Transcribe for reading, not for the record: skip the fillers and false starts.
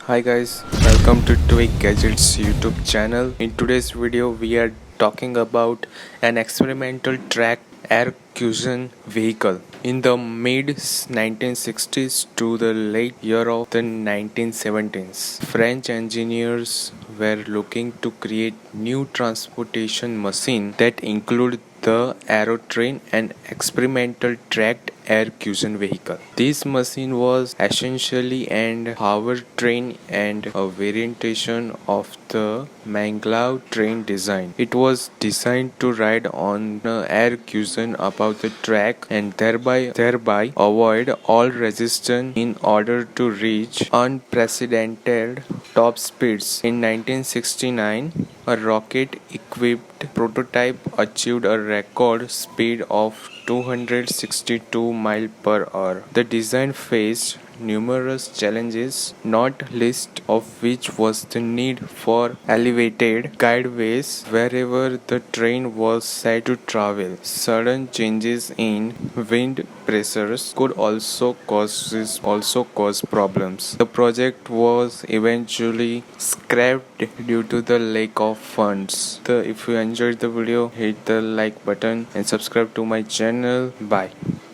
Hi guys, welcome to Twiggadgets YouTube channel. In today's video, we are talking about an experimental track air cushion vehicle. In the mid 1960s to the late year of the 1970s, French engineers were looking to create new transportation machine that include the Aérotrain, an experimental tracked air cushion vehicle. This machine was essentially an hover train and a variation of the Manglaw train design. It was designed to ride on an air cushion above the track and thereby avoid all resistance in order to reach unprecedented top speeds. In 1969, a rocket equipped prototype achieved a record speed of 262 miles per hour. The design faced numerous challenges, not least of which was the need for elevated guideways wherever the train was set to travel. Sudden changes in wind pressures could also cause problems. The project was eventually scrapped due to the lack of funds. If you enjoyed the video, hit the like button and subscribe to my channel. Bye.